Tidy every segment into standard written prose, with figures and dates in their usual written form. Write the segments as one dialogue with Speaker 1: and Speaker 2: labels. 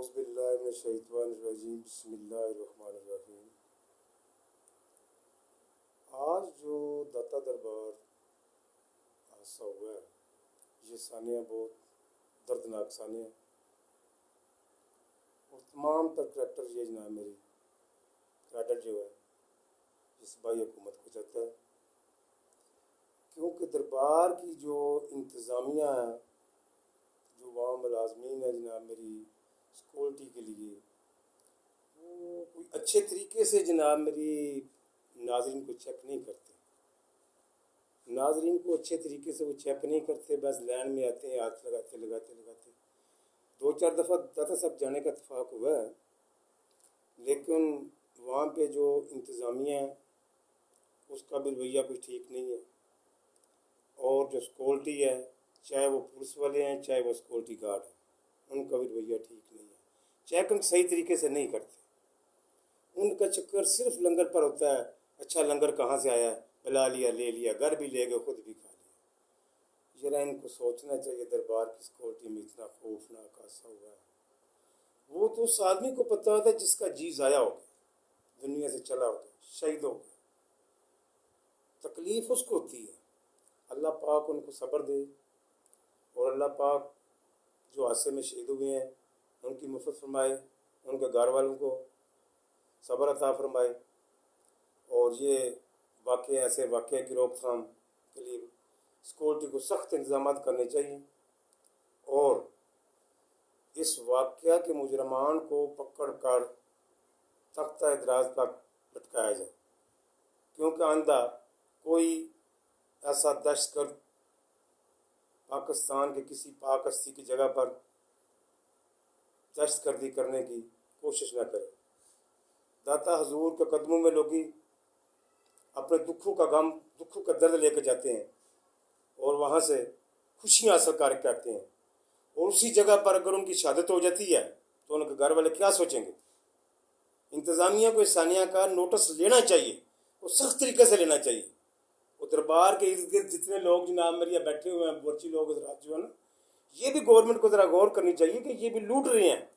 Speaker 1: औज़ुबिल्लाहिमिनश्शैतानिर्रजीम बिस्मिल्लाहिर्रहमानिर्रहीम। आज जो दाता दरबार हादसा हुआ है, ये सानिया बहुत दर्दनाक सानिया और तमाम तर करैक्टर ये जनाब मेरी क्रेडिट जो है इस भाई हुकूमत को जाता है, क्योंकि दरबार की जो इंतज़ामिया है, जो वहाँ मुलाजमीन है जनाब मेरी सिक्योरिटी के लिए, वो कोई अच्छे तरीके से जनाब मेरी नाजरीन को चेक नहीं करते। नाजरीन को अच्छे तरीके से वो चेक नहीं करते, बस लाइन में आते हैं, हाथ लगाते लगाते लगाते। 2-4 दफ़ा दाता साहब जाने का इत्तेफाक हुआ है, लेकिन वहाँ पे जो इंतज़ामिया है उसका भी रवैया कोई ठीक नहीं है, और जो सिक्योरिटी है, चाहे वो पुलिस वाले हैं चाहे वो सिक्योरिटी गार्ड हैं, उनका भी रवैया ठीक नहीं है। चेकिंग सही तरीके से नहीं करते। उनका चक्कर सिर्फ लंगर पर होता है। अच्छा लंगर कहाँ से आया, बुला लिया, ले लिया, घर भी ले गए, खुद भी खा लिया। जरा इनको सोचना चाहिए, दरबार की सिक्योरिटी में इतना खौफनाक हादसा हुआ है। वो तो उस आदमी को पता होता है जिसका जी ज़ाया हो गया, दुनिया से चला हो गया, शहीद हो गया। तकलीफ़ उसको होती है। अल्लाह पाक उनको सब्र दे, और अल्लाह पाक जो हादसे में शहीद हुए हैं उनकी मफ़रत फरमाए, उनके घर वालों को सब्र अता फरमाए। और ये वाक़े ऐसे वाक़े की रोकथाम के लिए सिक्योरिटी को सख्त इंतजाम करने चाहिए, और इस वाक़या के मुजरमान को पकड़ कर तख्ता इदराज तक लटकाया जाए, क्योंकि आइंदा कोई ऐसा दहशतगर्द पाकिस्तान के किसी पाक हस्ती की जगह पर दहशतगर्दी करने की कोशिश न करे। दाता हजूर के कदमों में लोग अपने दुखों का गम, दुखों का दर्द लेकर जाते हैं और वहाँ से खुशियाँ हासिल करके आते हैं, और उसी जगह पर अगर उनकी शहादत हो जाती है तो उनके घर वाले क्या सोचेंगे। इंतज़ामिया को इस सानिया का नोटिस लेना चाहिए, वो सख्त तरीके से लेना चाहिए। और दरबार के इर्द गिर्द जितने लोग जनाब मेरे यहाँ बैठे हुए हैं, बोर्ची लोग जो है ना, ये भी गवर्नमेंट को ज़रा गौर करनी चाहिए कि ये भी लूट रहे हैं,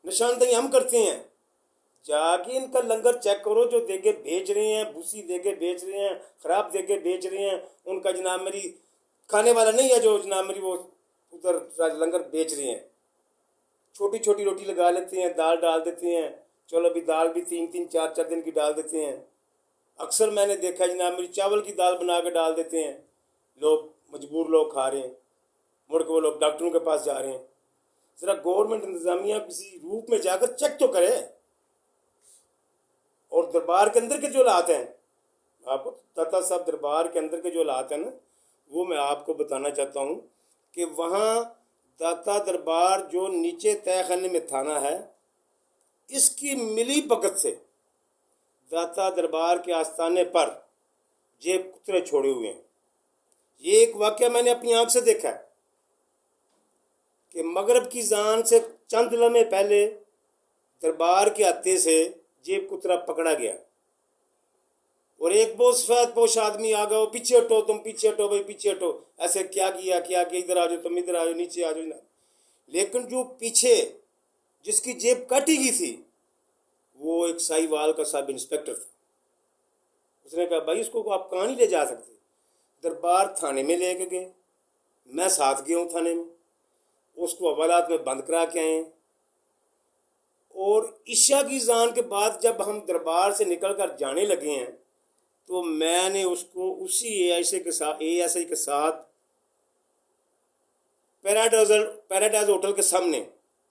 Speaker 1: निशानदही हम करते हैं। जाके इनका लंगर चेक करो, जो देगे बेच रहे हैं, भूसी देगे बेच रहे हैं, ख़राब देगे बेच रहे हैं, उनका जनाब मेरी खाने वाला नहीं है जो जनाब मेरी वो उधर लंगर बेच रहे हैं। छोटी छोटी रोटी लगा लेते हैं, दाल डाल देते हैं, चलो अभी दाल भी 3-3 4-4 दिन की डाल देते हैं। अक्सर मैंने देखा जनाब मेरी चावल की दाल बना के डाल देते हैं, लोग मजबूर लोग खा रहे हैं, मुड़ के वो लोग डॉक्टरों के पास जा रहे हैं। ज़रा गवर्नमेंट इंतज़ामिया किसी रूप में जाकर चेक तो करे। और दरबार के अंदर के जो हालात हैं, आपको दाता साहब दरबार के अंदर के जो हालात हैं ना, वो मैं आपको बताना चाहता हूँ कि वहाँ दाता दरबार जो नीचे तहखाने में थाना है, इसकी मिली भगत से दाता दरबार के आस्थाने पर जेब कुतरे छोड़े हुए हैं। ये एक वाक़या मैंने अपनी आंख से देखा है कि मगरब की जान से चंद लम्हे पहले दरबार के हाथे से जेब कुतरा पकड़ा गया, और एक बहुत सफेद पोश आदमी आ गया, पीछे हटो, तुम पीछे हटो भाई, पीछे हटो। ऐसे क्या किया, इधर आ जाओ, तुम इधर आ जाओ, नीचे आ जाओ ना। लेकिन जो पीछे जिसकी जेब काटी गई थी वो एक साहिवाल का सब इंस्पेक्टर था। उसने कहा भाई इसको आप कहाँ नहीं ले जा सकते। दरबार थाने में लेके गए, मैं साथ गया हूँ थाने में, उसको हवालात में बंद करा के आए हैं। और ईशा की जान के बाद जब हम दरबार से निकल कर जाने लगे हैं तो मैंने उसको उसी एएसआई के साथ पैराडाइज होटल के सामने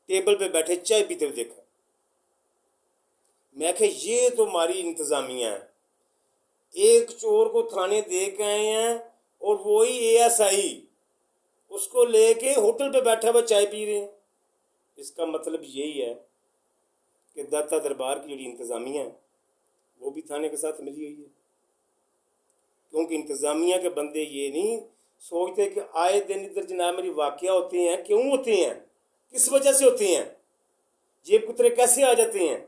Speaker 1: टेबल पे बैठे चाय पीते हुए देखा। मैं कहा ये तो हमारी इंतज़ामिया है, एक चोर को थाने दे के आए हैं और वही एएसआई उसको लेके होटल पे बैठा हुआ चाय पी रहे हैं। इसका मतलब यही है कि दाता दरबार की जो इंतज़ामिया है वो भी थाने के साथ मिली हुई है, क्योंकि इंतज़ामिया के बंदे ये नहीं सोचते कि आए दिन इधर जनाब मेरी वाक़या होते हैं, क्यों होते हैं, किस वजह से होते हैं, जेब कुतरे कैसे आ जाते हैं।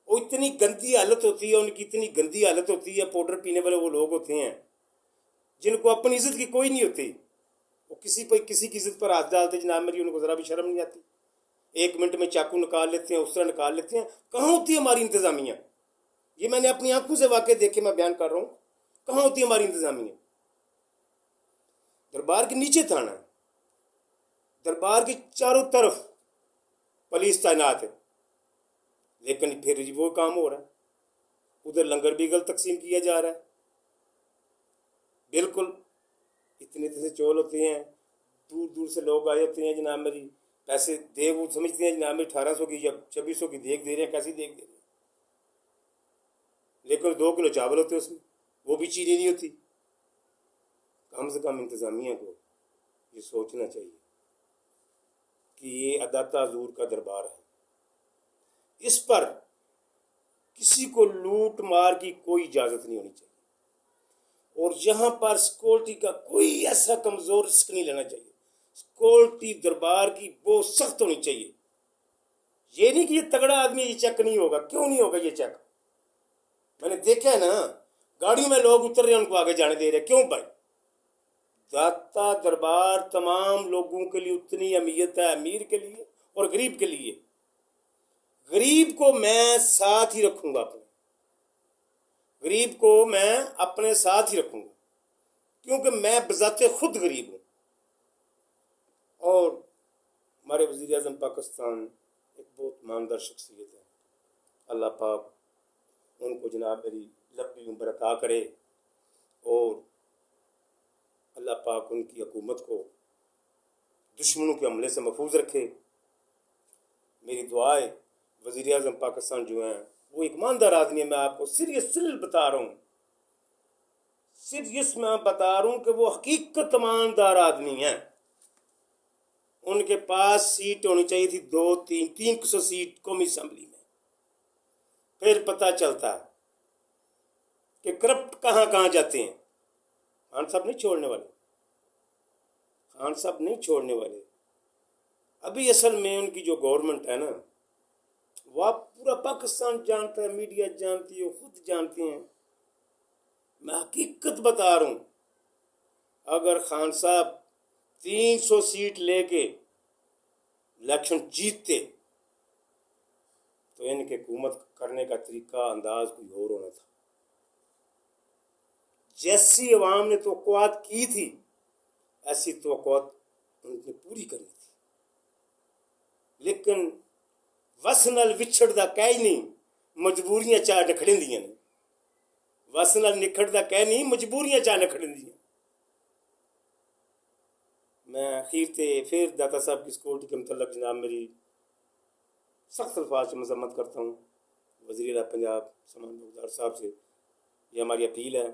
Speaker 1: वो इतनी गंदी हालत होती है उनकी, इतनी गंदी हालत होती है। पाउडर पीने वाले वो लोग होते हैं जिनको अपनी इज्जत की कोई नहीं होती, वो کسی کی عزت پر ہاتھ ڈالتے جناب میری، ان کو ذرا بھی شرم نہیں آتی؟ 1 منٹ میں چاقو نکال لیتے ہیں، اس طرح نکال لیتے ہیں. کہاں ہوتی ہے ہماری انتظامیہ؟ یہ میں نے اپنی آنکھوں سے واقع دیکھے، میں بیان کر رہا ہوں. کہاں ہوتی ہے ہماری انتظامیہ؟ دربار کے نیچے تھانہ ہے، دربار کے چاروں طرف پولیس تعینات ہے، لیکن پھر وہ کام ہو رہا ہے. ادھر لنگر بھی غلط تقسیم کیا جا رہا ہے. بالکل اتنے سے چول ہوتے ہیں، دور دور سے لوگ آئے ہوتے ہیں جناب میری، پیسے دے وہ سمجھتے ہیں جناب میری 1800 کی یا 2600 کی دیکھ دے رہے ہیں. کیسی دیکھ دے رہے ہیں؟ لیکن 2 کلو چاول ہوتے ہیں اس میں، وہ بھی چینی نہیں ہوتی. کم سے کم انتظامیہ کو یہ سوچنا چاہیے کہ یہ اداتا حضور کا دربار ہے، اس پر کسی کو لوٹ مار کی کوئی اجازت نہیں ہونی چاہیے، اور یہاں پر سیکورٹی کا کوئی ایسا کمزور رسک نہیں لینا چاہیے. سیکورٹی دربار کی بہت سخت ہونی چاہیے. یہ نہیں کہ یہ تگڑا آدمی یہ چیک نہیں ہوگا. کیوں نہیں ہوگا یہ چیک؟ میں نے دیکھا ہے نا، گاڑیوں میں لوگ اتر رہے ہیں، ان کو آگے جانے دے رہے. کیوں بھائی؟ داتا دربار تمام لوگوں کے لیے اتنی اہمیت ہے، امیر کے لیے اور غریب کے لیے. غریب کو میں ساتھ ہی رکھوں گا، غریب کو میں اپنے ساتھ ہی رکھوں گا، کیونکہ میں بذات خود غریب ہوں. اور ہمارے وزیر اعظم پاکستان ایک بہت ماندار شخصیت ہے. اللہ پاک ان کو جناب میری لمبی عمر عطا کرے، اور اللہ پاک ان کی حکومت کو دشمنوں کے حملے سے محفوظ رکھے. میری دعا ہے. وزیر اعظم پاکستان جو ہیں وہ ایک ماندار آدمی ہے. میں آپ کو سیریس بتا رہا ہوں، سیریس میں بتا رہا ہوں کہ وہ حقیقت ماندار آدمی ہیں. ان کے پاس سیٹ ہونی چاہیے تھی 300 سیٹ قومی اسمبلی میں. پھر پتہ چلتا ہے کہ کرپٹ کہاں کہاں جاتے ہیں. خان صاحب نہیں چھوڑنے والے، خان صاحب نہیں چھوڑنے والے. ابھی اصل میں ان کی جو گورنمنٹ ہے نا، وہ پورا پاکستان جانتا ہے، میڈیا جانتی ہے، خود جانتے ہیں. میں حقیقت بتا رہا ہوں، اگر خان صاحب 300 سیٹ لے کے الیکشن جیتتے تو ان کے حکومت کرنے کا طریقہ انداز کوئی اور ہونا تھا. جیسی عوام نے توقعات کی تھی ایسی توقعات ان نے پوری کرنی تھی. لیکن وس نال وچھڑدا کہہ نہیں، مجبوریاں چاہ نکھڑیندیاں نے. وس نال نکھڑدا کہہ نہیں، مجبوریاں چاہ نکھڑیندیاں. میں اخیر تے پھر داتا صاحب کی سیکورٹی کے متعلق جناب میری سخت الفاظ سے مذمت کرتا ہوں. وزیر اعلیٰ پنجاب سامان بغداد صاحب سے یہ ہماری اپیل ہے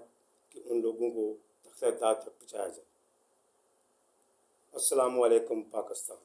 Speaker 1: کہ ان لوگوں کو تخت اطاعت تک پہنچایا جائے. السلام علیکم پاکستان.